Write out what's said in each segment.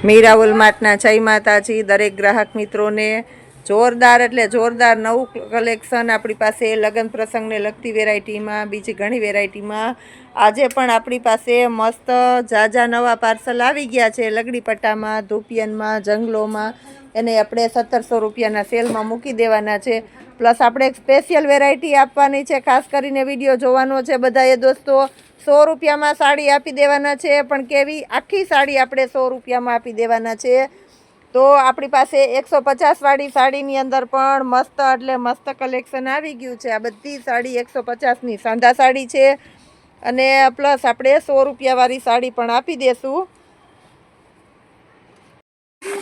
મીરા વોલમાર્ટના જય માતાજી દરેક ગ્રાહક મિત્રોને જોરદાર એટલે જોરદાર નવું કલેક્શન આપણી પાસે લગ્ન પ્રસંગને લગતી વેરાયટીમાં બીજી ઘણી વેરાયટીમાં આજે પણ આપણી પાસે મસ્ત જાજા નવા પાર્સલ આવી ગયા છે લગડી પટ્ટામાં ધૂપિયનમાં જંગલોમાં એને આપણે 1700 રૂપિયાના સેલમાં મૂકી દેવાના છે પ્લસ આપણે એક સ્પેશિયલ વેરાયટી આપવાની છે ખાસ કરીને વિડીયો જોવાનો છે બધાએ દોસ્તો 100 રૂપિયામાં સાડી આપી દેવાના છે પણ કેવી આખી સાડી આપણે 100 રૂપિયામાં આપી દેવાના છે તો આપણી પાસે 150 વાળી સાડીની અંદર પણ મસ્ત એટલે મસ્ત કલેક્શન આવી ગયું છે આ બધી સાડી 150ની સાંધા સાડી છે અને પ્લસ આપણે 100 રૂપિયાવાળી સાડી પણ આપી દેશું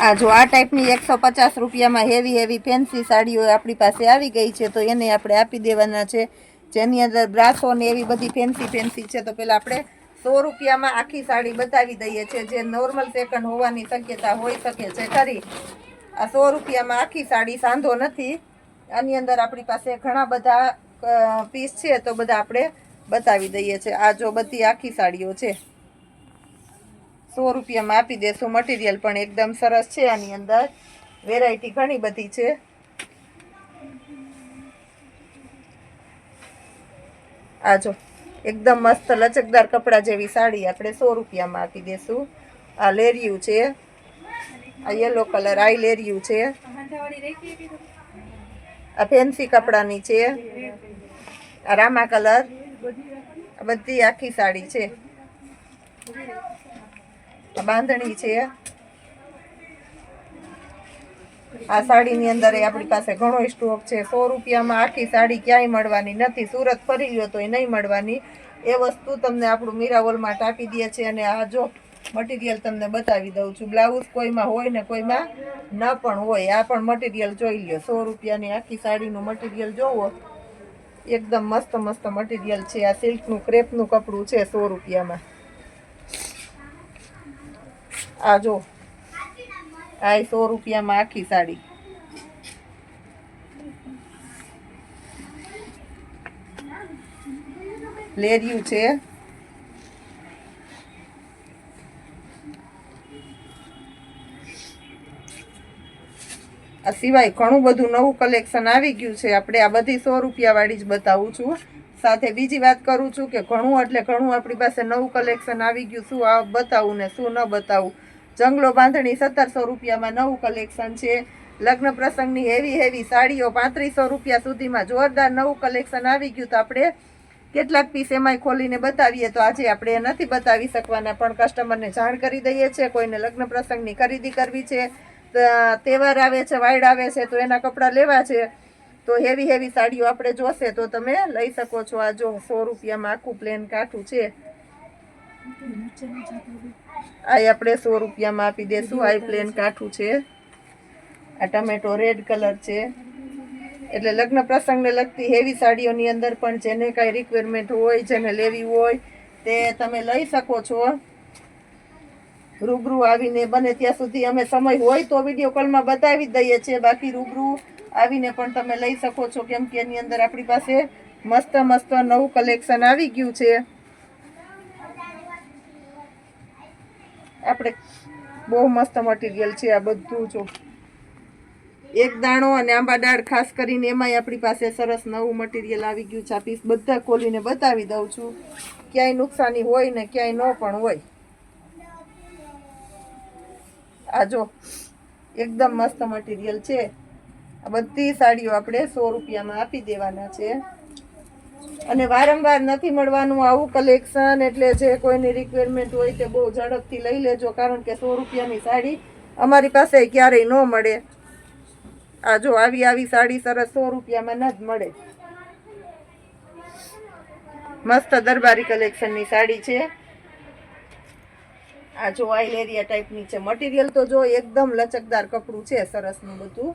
આ જો આ ટાઈપની 150 રૂપિયામાં હેવી ફેન્સી સાડીઓ આપણી પાસે આવી ગઈ છે તો એને આપણે આપી દેવાના છે જેની અંદર બ્રાસો ને એવી બધી ફેન્સી છે તો પહેલાં આપણે 100 રૂપિયામાં આખી સાડી બતાવી દઈએ છીએ જે નોર્મલ સેકન્ડ હોવાની શક્યતા હોઈ શકે છે ખરી આ 100 રૂપિયામાં આખી સાડી સાંધો નથી આની અંદર આપણી પાસે ઘણા બધા પીસ છે તો બધા આપણે બતાવી દઈએ છીએ આ જો બધી આખી સાડીઓ છે 100 રૂપિયામાં આપી દેશું મટીરિયલ પણ એકદમ સરસ છે આની અંદર વેરાયટી ઘણી બધી છે આ જો એકદમ મસ્ત લચકદાર કપડા જેવી સાડી આપણે 100 રૂપિયામાં આપી દેશું આ લેરિયું છે આ યલો કલર આ લેરિયું છે આ ફેન્સી કપડાની છે આ રામા કલર આ બધી આખી સાડી છે આ બાંધણી છે આ સાડીની અંદર આપણી પાસે ઘણો સ્ટોક છે 100 રૂપિયામાં આખી સાડી ક્યાંય મળવાની નથી સુરત ફરી લ્યો તો એ નહીં મળવાની એ વસ્તુ તમને આપણું મીરા વોલમાર્ટ આપી દે છે અને આ જો મટીરિયલ તમને બતાવી દઉં છું બ્લાઉઝ કોઈમાં હોય ને કોઈમાં ન પણ હોય આ પણ મટીરિયલ જોઈ લ્યો 100 રૂપિયાની આખી સાડીનું મટીરિયલ જોવો એકદમ મસ્ત મટીરિયલ છે આ સિલ્કનું ક્રેપનું કપડું છે 100 રૂપિયામાં આ જો આ 100 રૂપિયામાં આખી સાડી લેરિયું છે આ સિવાય ઘણું બધું નવું કલેક્શન આવી ગયું છે આપણે આ બધી 100 રૂપિયા વાળી જ બતાવું છું સાથે બીજી વાત કરું છું કે ઘણું એટલે ઘણું આપણી પાસે નવું કલેક્શન આવી ગયું શું આ બતાવું ને શું ન બતાવું જંગલો બાંધણી 1700 રૂપિયામાં નવું કલેક્શન છે લગ્ન પ્રસંગની હેવી સાડીઓ 3500 રૂપિયા સુધીમાં જોરદાર નવું કલેક્શન આવી ગયું તો આપણે કેટલાક પીસ એમાંય ખોલીને બતાવીએ તો આજે આપણે નથી બતાવી શકવાના પણ કસ્ટમરને જાણ કરી દઈએ છીએ કોઈને લગ્ન પ્રસંગની ખરીદી કરવી છે તહેવાર આવે છે વાઇડ આવે છે તો એના કપડાં લેવા છે તો હેવી સાડીઓ આપણે જોશે તો તમે લઈ શકો છો આ જો 100 રૂપિયામાં આખું પ્લેન કાઠું છે આ આપણે 100 રૂપિયામાં આપી દેશું આ પ્લેન કાઠું છે આ ટમેટો રેડ કલર છે એટલે લગ્ન પ્રસંગને લગતી હેવી સાડીઓની અંદર પણ જેને કાંઈ રિક્વાયરમેન્ટ હોય જેને લેવી હોય તે તમે લઈ શકો છો રૂબરૂ આવીને બને ત્યાં સુધી અમે સમય હોય તો વિડીયો કોલમાં બતાવી દઈએ છીએ બાકી રૂબરૂ આવીને પણ તમે લઈ શકો છો કેમ કે એની અંદર આપણી પાસે મસ્ત નવું કલેક્શન આવી ગયું છે આપણે બહુ મસ્ત મટીરિયલ છે આ બધું જો એક દાણો અને આંબા દાળ ખાસ કરીને એમાંય આપણી પાસે સરસ નવું મટીરિયલ આવી ગયું છે આ પીસ બધા ખોલીને બતાવી દઉં છું ક્યાંય નુકસાની હોય ને ક્યાંય ન પણ હોય આ જો એકદમ મસ્ત મટીરિયલ છે આ બધી સાડીઓ આપણે 100 રૂપિયામાં આપી દેવાના છે અને વારંવાર નથી મળવાનું આવું કલેક્શન એટલે જે કોઈની રિક્વાયરમેન્ટ હોય તે બહુ ઝડપથી લઈ લેજો કારણ કે 100 રૂપિયાની સાડી અમારી પાસે ક્યારેય ન મળે આ જો આવી સાડી સરસ 100 રૂપિયામાં ન જ મળે મસ્ત દરબારી કલેક્શનની સાડી છે આ જો આઈલેરિયા ટાઈપની છે મટીરિયલ તો જો એકદમ લચકદાર કપડું છે સરસનું બધું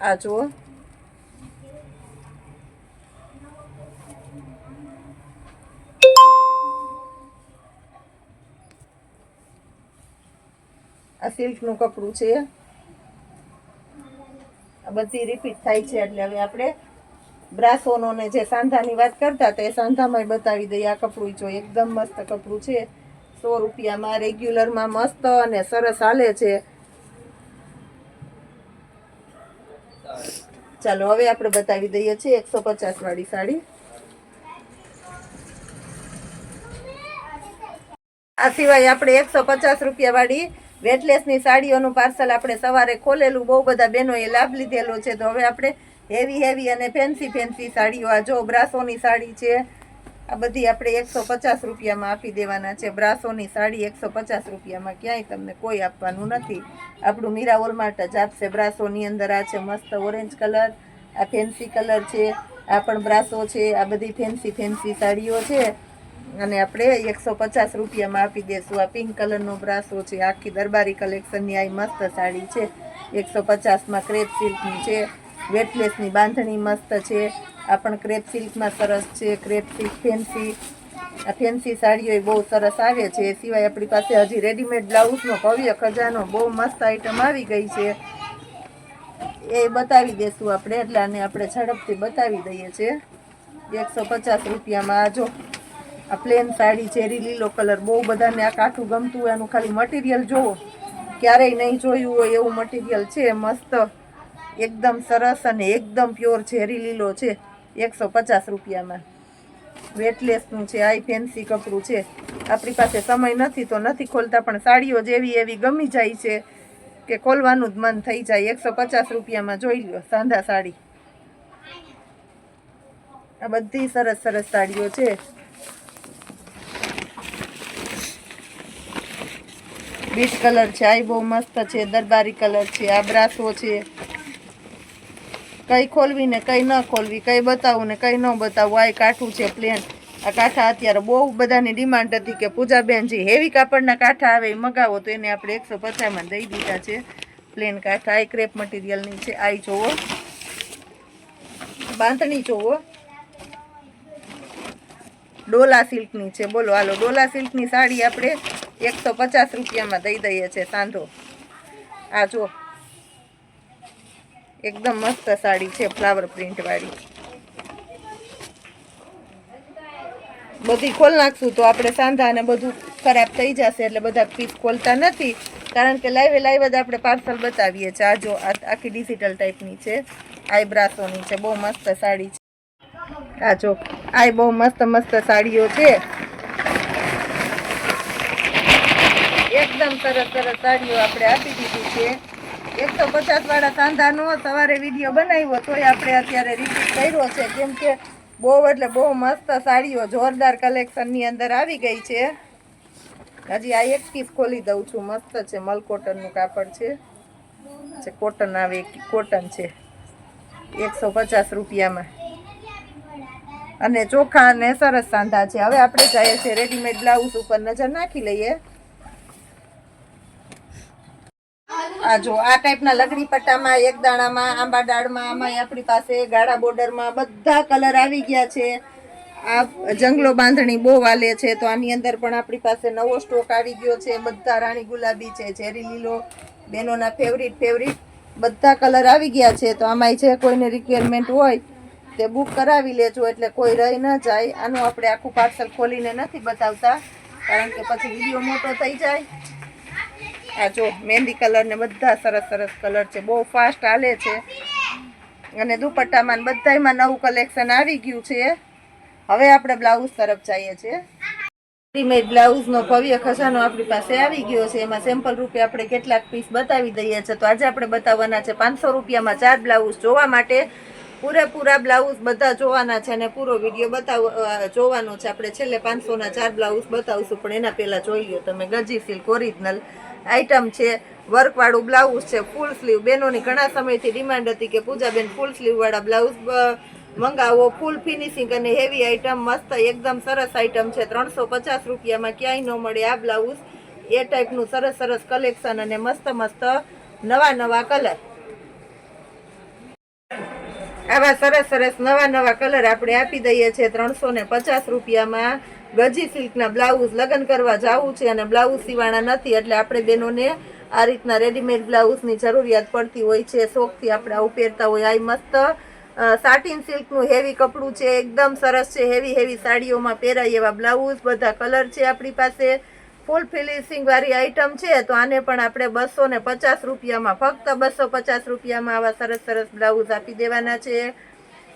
આ જો આ સિલ્કનું કપડું છે આ બધી રિપીટ થાય છે એટલે હવે આપણે બ્રાસોનો ને જે સાંધાની વાત કરતા હતા એ સાંધામાં બતાવી દઈએ આ કપડું જો એકદમ મસ્ત કપડું છે 100 100 રૂપિયામાં રેગ્યુલરમાં મસ્ત અને સરસ હાલે છે. ચાલો હવે આપણે બતાવી દઈએ છીએ 150 વાળી સાડી. આ સિવાય આપણે 150 રૂપિયા વાળી વેટલેસની સાડીઓનું પાર્સલ આપણે સવારે ખોલેલું, બહુ બધા બહેનોએ લાભ લીધેલો છે. તો હવે આપણે હેવી અને ફેન્સી સાડીઓ, આ જો બ્રાસોની સાડી છે, આ બધી આપણે 150 રૂપિયામાં આપી દેવાના છે. બ્રાસોની સાડી 150 રૂપિયામાં, ક્યાંય તમને કોઈ આપવાનું નથી. આપણું મીરા વોલમાર્ટ જ આપશે. બ્રાસોની અંદર આ છે મસ્ત ઓરેન્જ કલર, આ ફેન્સી કલર છે, આ પણ બ્રાસો છે. આ બધી ફેન્સી સાડીઓ છે અને આપણે 150 રૂપિયામાં આપી દેશું. આ પિંક કલરનો બ્રાસો છે, આખી દરબારી કલેક્શનની આ મસ્ત સાડી છે. 150માં ક્રેપ સિલ્કની છે, વેટલેસની બાંધણી મસ્ત છે. આ પણ ક્રેપ સિલ્કમાં સરસ છે, ક્રેપ સિલ્ક ફેન્સી. આ ફેન્સી સાડીઓ બહુ સરસ આવે છે. એ સિવાય આપણી પાસે હજી રેડીમેડ બ્લાઉઝનો ભવ્ય ખજાનો, બહુ મસ્ત આઈટમ આવી ગઈ છે, એ બતાવી દેશું આપણે. એટલે આને આપણે ઝડપથી બતાવી દઈએ છીએ. 150 રૂપિયામાં આ જો આ પ્લેન સાડી, ચેરી લીલો કલર, બહુ બધાને આ કાઠું ગમતું હોય. એનું ખાલી મટીરિયલ જોવો, ક્યારેય નહીં જોયું હોય એવું મટીરિયલ છે. મસ્ત એકદમ સરસ અને એકદમ પ્યોર ચેરી લીલો છે. 150 રૂપિયામાં વેટલેસનું છે. આ ફેન્સી કપડું છે. આપણી પાસે સમય નથી તો નથી ખોલતા, પણ સાડીઓ જેવી એવી ગમી જાય છે કે ખોલવાનું જ મન થઈ જાય. 150 રૂપિયામાં જોઈ લો સાંધા સાડી. આ બધી સરસ સાડીઓ છે. બીટ કલર છે, આ બહુ મસ્ત છે. દરબારી કલર છે, આ બ્રાસો છે. કઈ ખોલવી ને કઈ ન ખોલવી, કઈ બતાવું ને કઈ ન બતાવું. આ કાઠું છે પ્લેન. આ કાંઠા અત્યારે બહુ બધાની ડિમાન્ડ હતી કે પૂજાબેનજી હેવી કાપડના કાંઠા આવે એ મગાવો, તો એને આપણે 150માં દઈ દીધા છે. પ્લેન કાંઠા, આ ક્રેપ મટીરિયલની છે. આ જોવો, બાંધણી જોવો, ડોલા સિલ્કની છે. બોલો હાલો, ડોલા સિલ્કની સાડી આપણે 150 રૂપિયામાં દઈ દઈએ છીએ. સાંધો આ જો એકદમ મસ્ત સાડી છે, ફ્લાવર પ્રિન્ટ વાળી. બધી ખોલ નાખશું તો આપણે સાંધા અને બધું ખરાબ થઈ જશે, એટલે બધા પીસ ખોલતા નથી, કારણ કે લાઈવ જ આપણે પાર્સલ બતાવીએ છીએ. આ જો આખી ડિજિટલ ટાઈપની છે, આઈબ્રાસોની છે, બહુ મસ્ત સાડી છે. આ જો આ બહુ મસ્ત સાડીઓ છે. એકદમ સરસ સાડીઓ આપણે આપી દીધી છે. 150 વાળા સાંધાનો સવારે વિડીયો બનાવ્યો તોય આપણે અત્યારે રિપીટ કર્યો છે, કેમ કે બહુ એટલે બહુ મસ્ત સાડીઓ જોરદાર કલેક્શનની અંદર આવી ગઈ છે. હજી આ એક પીસ ખોલી દઉં છું. મસ્ત છે, મલ કોટનનું કાપડ છે, કોટન આવે, કોટન છે. 150 રૂપિયામાં અને ચોખા અને સરસ સાંધા છે. હવે આપણે જઈએ છીએ રેડીમેડ બ્લાઉઝ ઉપર નજર નાખી લઈએ. આ જો આ ટાઈપના લગડી પટ્ટામાં, એક દાણામાં, આંબા દાળમાં, આમાં આપણી પાસે ગાળા બોર્ડરમાં બધા કલર આવી ગયા છે. આ જંગલો બાંધણી બહુ વાલે છે, તો આની અંદર પણ આપણી પાસે નવો સ્ટોક આવી ગયો છે. બધા રાણી ગુલાબી છે, ચેરી લીલો, બહેનોના ફેવરિટ બધા કલર આવી ગયા છે. તો આમાંય છે કોઈને રિક્વાયરમેન્ટ હોય તે બુક કરાવી લેજો, એટલે કોઈ રહી ન જાય. આનું આપણે આખું પાર્સલ ખોલીને નથી બતાવતા, કારણ કે પછી વિડીયો મોટો થઈ જાય. આ જો મહેંદી કલર ને બધા સરસ કલર છે, બહુ ફાસ્ટ હાલે છે. અને દુપટ્ટામાં બધામાં નવું કલેક્શન આવી ગયું છે. હવે આપણે બ્લાઉઝ તરફ જઈએ છીએ. રેડીમેડ બ્લાઉઝનો ભવ્ય ખજાનો આપણી પાસે આવી ગયો છે. એમાં સેમ્પલ રૂપે આપણે કેટલાક પીસ બતાવી દઈએ છીએ. તો આજે આપણે બતાવવાના છે 500 રૂપિયામાં 4 બ્લાઉઝ. જોવા માટે પૂરેપૂરા બ્લાઉઝ બધા જોવાના છે અને પૂરો વિડીયો જોવાનો છે. આપણે છેલ્લે 500ના 4 બ્લાઉઝ બતાવશું, પણ એના પહેલા જોઈ લો તમે. ગજી સિલ્ક ઓરિજિનલ આઈટમ છે, વર્કવાળું બ્લાઉઝ છે, ફૂલ સ્લીવ. બહેનોની ઘણા સમયથી ડિમાન્ડ હતી કે પૂજાબેન ફૂલ સ્લીવવાળા બ્લાઉઝ મંગાવો, ફૂલ ફિનિશિંગ અને હેવી આઈટમ, મસ્ત એકદમ સરસ આઈટમ છે. 350 રૂપિયામાં ક્યાંય ન મળે આ બ્લાઉઝ. એ ટાઈપનું સરસ કલેક્શન અને મસ્ત નવા કલર. આવા સરસ નવા કલર આપણે આપી દઈએ છીએ 350 રૂપિયામાં. ગજી સિલ્કના બ્લાઉઝ. લગ્ન કરવા જવું છે અને બ્લાઉઝ સીવાણા નથી, એટલે આપણે બહેનોને આ રીતના રેડીમેડ બ્લાઉઝની જરૂરિયાત પડતી હોય છે. શોખથી આપણે આવું પહેરતા હોય. આ મસ્ત સાટિન સિલ્કનું હેવી કપડું છે, એકદમ સરસ છે. હેવી સાડીઓમાં પહેરાય એવા બ્લાઉઝ. બધા કલર છે આપણી પાસે. ફૂલ ફિનિશિંગ વાળી આઈટમ છે, તો આને પણ આપણે 250 રૂપિયામાં, ફક્ત 250 રૂપિયામાં આવા સરસ સરસ બ્લાઉઝ આપી દેવાના છે.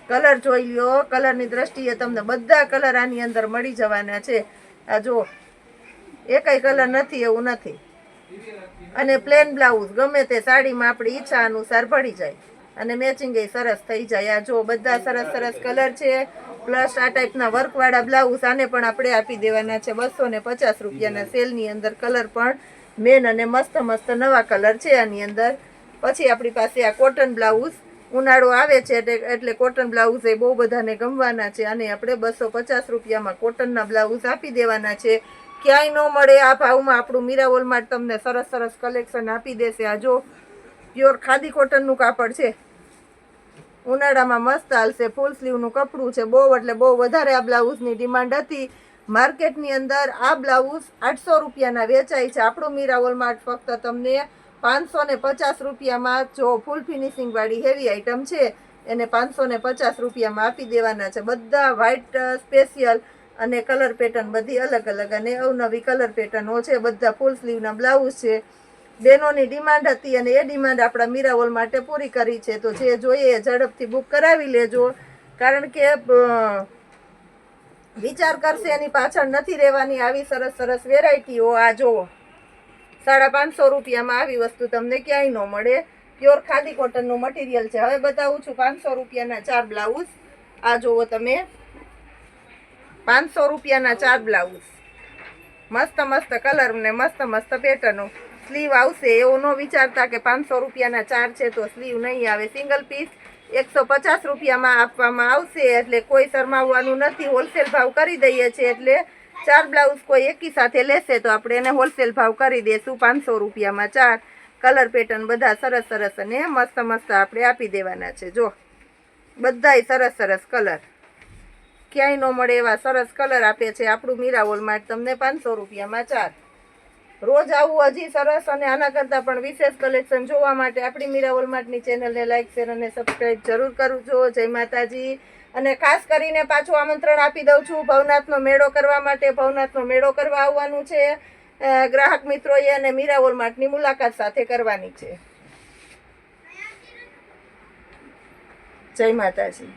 કલર જોઈ લ્યો, કલરની દ્રષ્ટિએ તમને બધા કલર આની અંદર મળી જવાના છે. આ જો એકય કલર નથી એવું નથી. અને પ્લેન બ્લાઉઝ ગમે તે સાડીમાં આપણી ઈચ્છા અનુસાર ભળી જાય અને મેચિંગ એ સરસ થઈ જાય. આ જો બધા સરસ સરસ કલર છે, પ્લસ આ ટાઈપના વર્કવાળા બ્લાઉઝ આને પણ આપણે આપી દેવાના છે 250 રૂપિયાના સેલની અંદર. કલર પણ મેન અને મસ્ત મસ્ત નવા કલર છે આની અંદર. પછી આપણી પાસે આ કોટન બ્લાઉઝ, ઉનાળો આવે છે એટલે કોટન બ્લાઉઝ એ બહુ બધાને ગમવાના છે. અને આપણે 250 રૂપિયામાં કોટનના બ્લાઉઝ આપી દેવાના છે. ક્યાંય ન મળે આ ભાવમાં આપણું મીરા વોલમાર્ટ તમને સરસ સરસ કલેક્શન આપી દેશે. આ જો પ્યોર ખાદી કોટનનું કાપડ છે, ઉનાળામાં મસ્ત હાલશે. ફૂલ સ્લીવનું કપડું છે. બહુ એટલે બહુ વધારે આ બ્લાઉઝની ડિમાન્ડ હતી. માર્કેટની અંદર આ બ્લાઉઝ 800 રૂપિયાના વેચાય છે. આપણું મીરા વોલમાર્ટ ફક્ત તમને 550 રૂપિયામાં, જો ફૂલ ફિનિશિંગ વાળી હેવી આઈટમ છે એને 550 રૂપિયામાં આપી દેવાના છે. બધા વ્હાઈટ સ્પેશિયલ અને કલર પેટર્ન બધી અલગ અલગ અને અવનવી કલર પેટર્નો છે. બધા ફૂલ સ્લીવના બ્લાઉઝ છે. બહેનોની ડિમાન્ડ હતી અને એ ડિમાન્ડ આપણા મીરા વોલ માટે પૂરી કરી છે. તો જે જોઈએ એ ઝડપથી બુક કરાવી લેજો, કારણ કે વિચાર કરશે એની પાછળ નથી રહેવાની. આવી સરસ સરસ વેરાયટીઓ આ જુઓ, 550 રૂપિયામાં આવી વસ્તુ તમને ક્યાંય ન મળે. પ્યોર ખાદી કોટનનું મટીરિયલ છે. હવે બતાવું છું 500 રૂપિયાના 4 બ્લાઉઝ. આ જુઓ તમે, 500 રૂપિયાના 4 બ્લાઉઝ, મસ્ત મસ્ત કલર ને મસ્ત મસ્ત પેટર્નો. સ્લીવ આવશે એવું ન વિચારતા કે 500 રૂપિયાના 4 છે તો સ્લીવ નહીં આવે. સિંગલ પીસ 150 રૂપિયામાં આપવામાં આવશે, એટલે કોઈ શરમાવવાનું નથી. હોલસેલ ભાવ કરી દઈએ છીએ, એટલે 4 બ્લાઉઝ કોઈ એકી સાથે લેશે તો આપણે એને હોલસેલ ભાવ કરી દઈશું 500 રૂપિયામાં 4. કલર પેટર્ન બધા સરસ સરસ અને મસ્ત મસ્ત આપણે આપી દેવાના છે. જો બધાય સરસ સરસ કલર, ક્યાંય ન મળે એવા સરસ કલર આપે છે આપણું મીરા વોલમાર્ટ તમને 500 રૂપિયામાં 4. રોજ આવું હજી સરસ અને આના કરતાં પણ વિશેષ કલેક્શન જોવા માટે આપણી મીરા વોલમાર્ટની ચેનલને લાઇક, શેર અને સબસ્ક્રાઈબ જરૂર કરજો. જય માતાજી. અને ખાસ કરીને પાછું આમંત્રણ આપી દઉં છું ભવનાથનો મેળો કરવા માટે. ભવનાથનો મેળો કરવા આવવાનું છે ગ્રાહક મિત્રોએ અને મીરા વોલમાર્ટની મુલાકાત સાથે કરવાની છે. જય માતાજી.